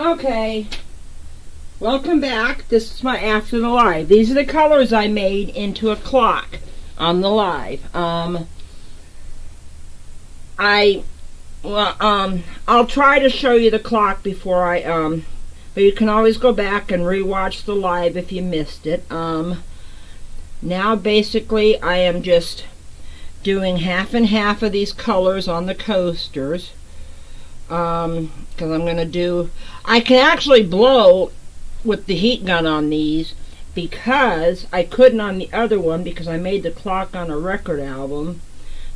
Okay, welcome back. This is my after the live. These are the colors I made into a clock on the live. I'll try to show you the clock before but you can always go back and rewatch the live if you missed it. Now basically I am just doing half and half of these colors on the coasters. Because I can actually blow with the heat gun on these, because I couldn't on the other one because I made the clock on a record album.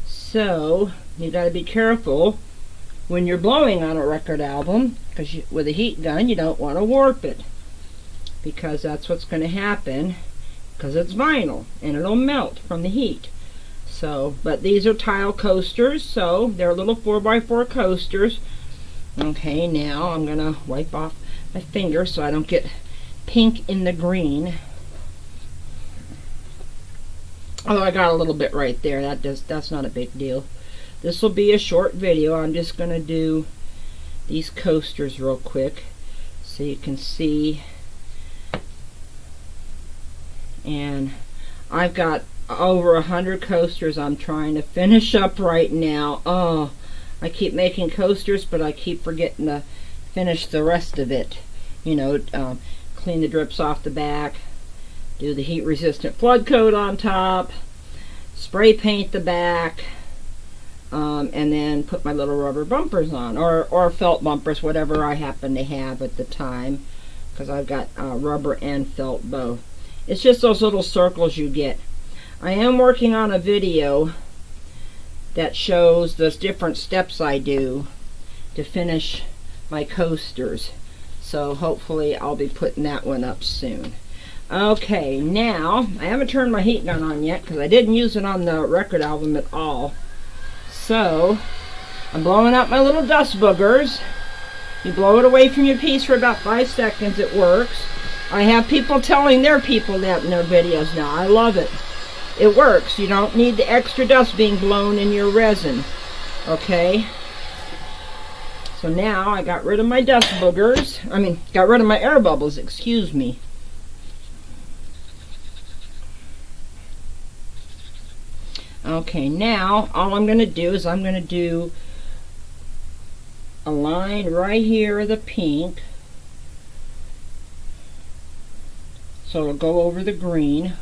So you got to be careful when you're blowing on a record album, because with a heat gun you don't want to warp it, because that's what's going to happen, because it's vinyl and it'll melt from the heat. So, but these are tile coasters, so they're little 4x4 coasters. Okay, now I'm gonna wipe off my finger so I don't get pink in the green. Oh, I got a little bit right there. That's not a big deal. This will be a short video. I'm just gonna do these coasters real quick so you can see. And I've got over 100 coasters I'm trying to finish up right now. Oh, I keep making coasters, but I keep forgetting to finish the rest of it. You know, clean the drips off the back, do the heat resistant flood coat on top, spray paint the back, and then put my little rubber bumpers on, or felt bumpers, whatever I happen to have at the time, because I've got rubber and felt both. It's just those little circles you get. I am working on a video that shows those different steps I do to finish my coasters. So hopefully I'll be putting that one up soon. Okay, now I haven't turned my heat gun on yet because I didn't use it on the record album at all. So I'm blowing out my little dust boogers. You blow it away from your piece for about 5 seconds, it works. I have people telling their people that in their videos now. I love it. It works. You don't need the extra dust being blown in your resin. Okay? So now I got rid of my dust boogers. Got rid of my air bubbles, excuse me. Okay, now all I'm going to do is I'm going to do a line right here of the pink. So it'll go over the green.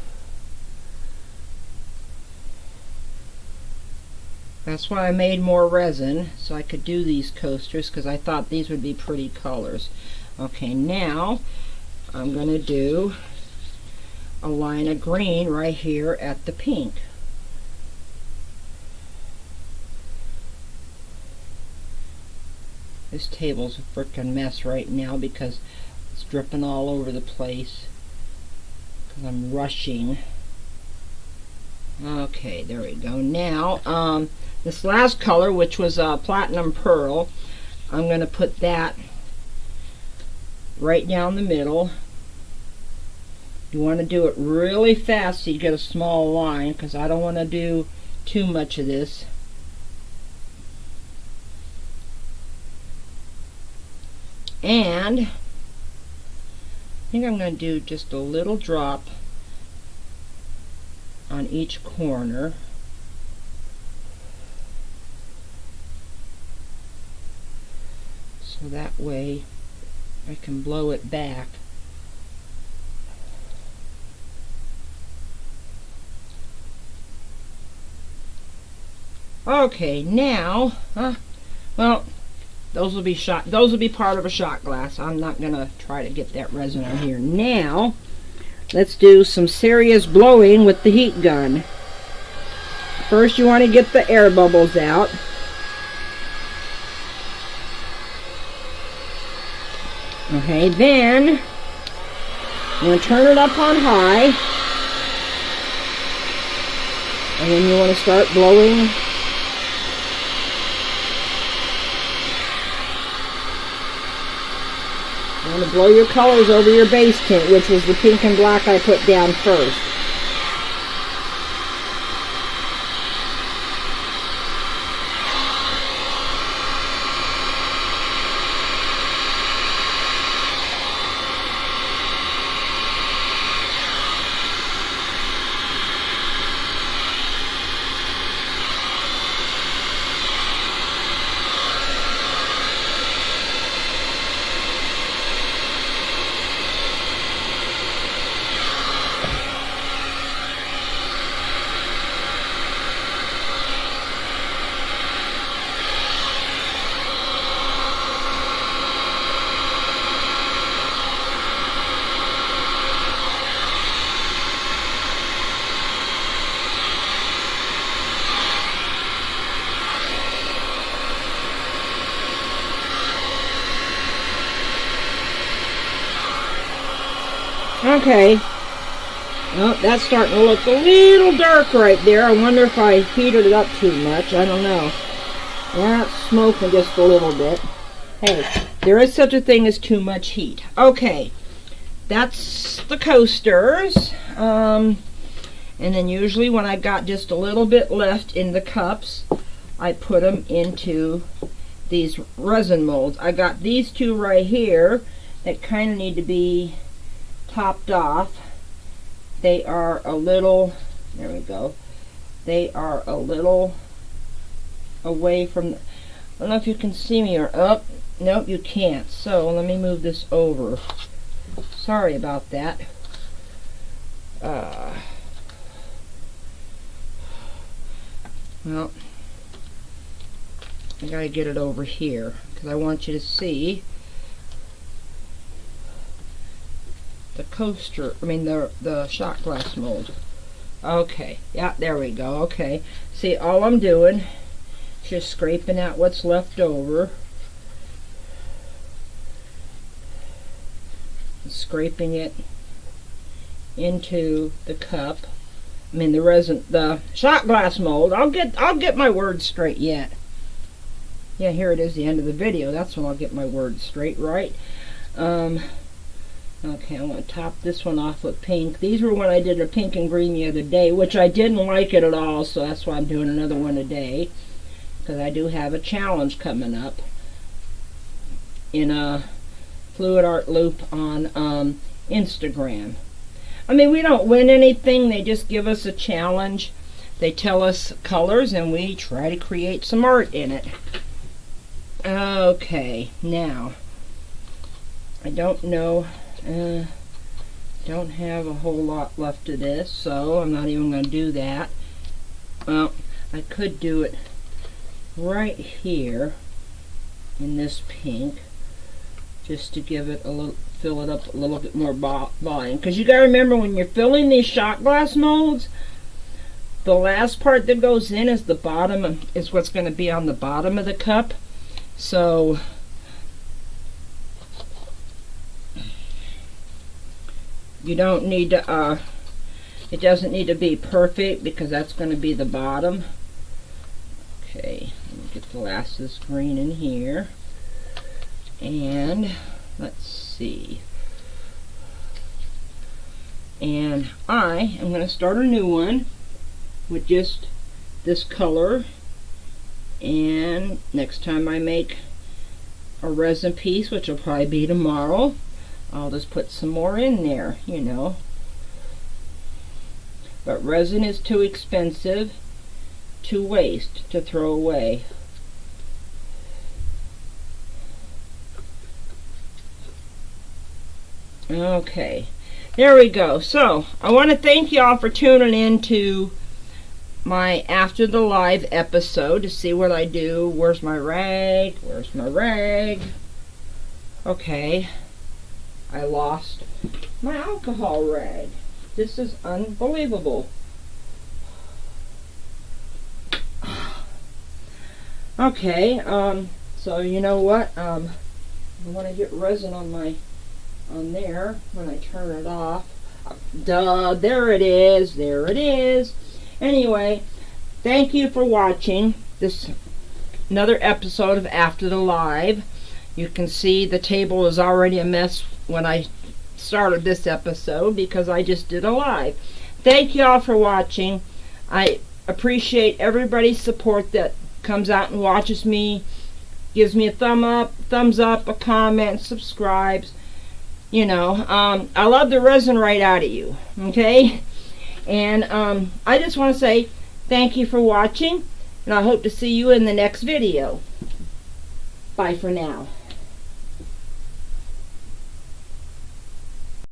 That's why I made more resin, so I could do these coasters, because I thought these would be pretty colors. Okay, now I'm going to do a line of green right here at the pink. This table's a frickin' mess right now because it's dripping all over the place because I'm rushing. Okay, there we go. Now, this last color, which was platinum pearl, I'm going to put that right down the middle. You want to do it really fast so you get a small line, because I don't want to do too much of this. And I think I'm going to do just a little drop on each corner. So that way I can blow it back. Okay, now, well, those will be part of a shot glass. I'm not gonna try to get that resin on here. Now, let's do some serious blowing with the heat gun. First, you want to get the air bubbles out. Okay, then you want to turn it up on high, and then you want to start blowing. You want to blow your colors over your base tint, which was the pink and black I put down first. Okay. Well, that's starting to look a little dark right there. I wonder if I heated it up too much. I don't know. Yeah, it's smoking just a little bit. Hey, there is such a thing as too much heat. Okay, that's the coasters. And then usually when I got just a little bit left in the cups, I put them into these resin molds. I got these two right here that kind of need to be topped off. They are a little, there we go, they are a little away from the, I don't know if you can see me or up. Nope, you can't. So let me move this over. Sorry about that. Well, I gotta get it over here because I want you to see the coaster, the shot glass mold. Okay, yeah, there we go. Okay, see, all I'm doing is just scraping out what's left over, scraping it into the cup. The resin, the shot glass mold. I'll get my words straight yet. Yeah, here it is, the end of the video. That's when I'll get my words straight, right? Okay, I'm going to top this one off with pink. These were when I did a pink and green the other day, which I didn't like it at all, so that's why I'm doing another one today. Because I do have a challenge coming up in a Fluid Art Loop on Instagram. We don't win anything. They just give us a challenge. They tell us colors, and we try to create some art in it. Okay, now, I don't know, don't have a whole lot left of this, so I'm not even going to do that. Well, I could do it right here in this pink, just to give it a little, fill it up a little bit more volume. Because you got to remember, when you're filling these shot glass molds, the last part that goes in is the bottom, is what's going to be on the bottom of the cup. So you don't need to, it doesn't need to be perfect because that's going to be the bottom. Okay, let me get the last of this green in here. And let's see. And I am going to start a new one with just this color. And next time I make a resin piece, which will probably be tomorrow, I'll just put some more in there, you know. But resin is too expensive to waste, to throw away. Okay, there we go. So I want to thank y'all for tuning in to my After the Live episode to see what I do. Where's my rag? Where's my rag? Okay, I lost my alcohol rag. This is unbelievable. Okay, so you know what? I want to get resin on there when I turn it off. Duh, there it is. There it is. Anyway, thank you for watching this another episode of After the Live. You can see the table is already a mess when I started this episode because I just did a live. Thank you all for watching. I appreciate everybody's support that comes out and watches me, gives me a thumbs up, a comment, subscribes. You know, I love the resin right out of you, okay? And I just want to say thank you for watching, and I hope to see you in the next video. Bye for now.